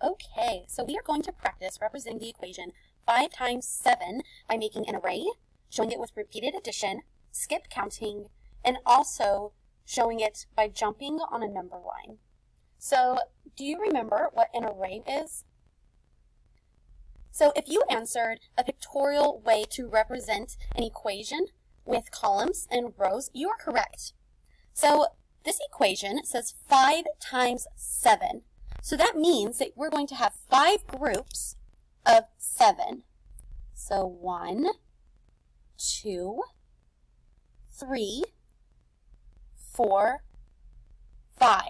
Okay, so we are going to practice representing the equation 5 times 7 by making an array, showing it with repeated addition, skip counting, and also showing it by jumping on a number line. So, do you remember what an array is? So, if you answered a pictorial way to represent an equation with columns and rows, you are correct. So, this equation says 5 times 7. So that means that we're going to have 5 groups of 7. So 1, 2, 3, 4, 5.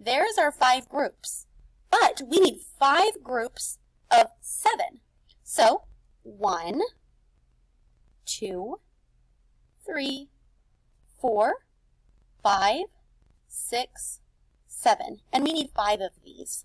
There's our 5 groups. But we need 5 groups of 7. So 1, 2, 3, 4, 5, 6, 7. And we need 5 of these.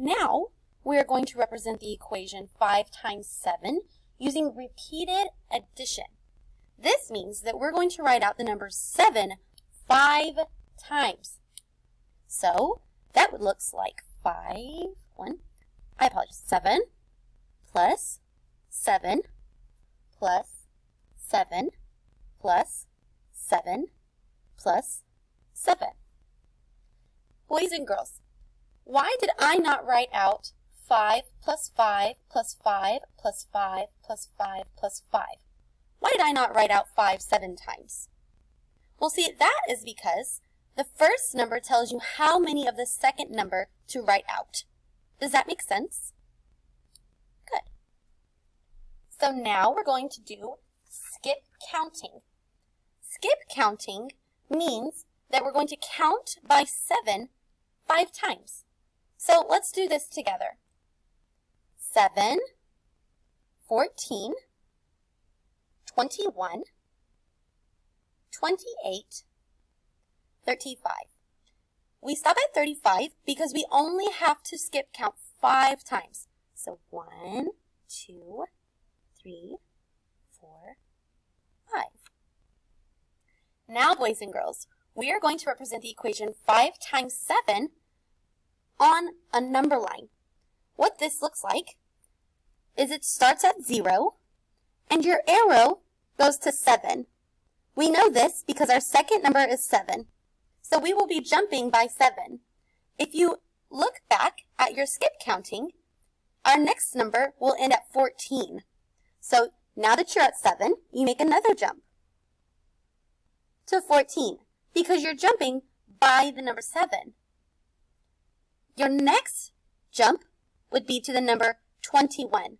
Now, we are going to represent the equation 5 times 7 using repeated addition. This means that we're going to write out the number 7 5 times. So, that would look like 7 plus 7 plus 7 plus 7 plus 7. Boys and girls, why did I not write out 5 plus 5 plus 5 plus 5 plus 5 plus 5? Why did I not write out 5 7 times? Well, see, that is because the first number tells you how many of the second number to write out. Does that make sense? Good. So now we're going to do skip counting. Skip counting means that we're going to count by 7 5 times. So let's do this together. 7, 14, 21, 28, 35. We stop at 35 because we only have to skip count 5 times. So 1, 2, 3, 4, 5. Now, boys and girls, we are going to represent the equation 5 times 7 on a number line. What this looks like is it starts at 0 and your arrow goes to 7. We know this because our second number is 7. So we will be jumping by 7. If you look back at your skip counting, our next number will end at 14. So now that you're at 7, you make another jump to 14 because you're jumping by the number 7. Your next jump would be to the number 21.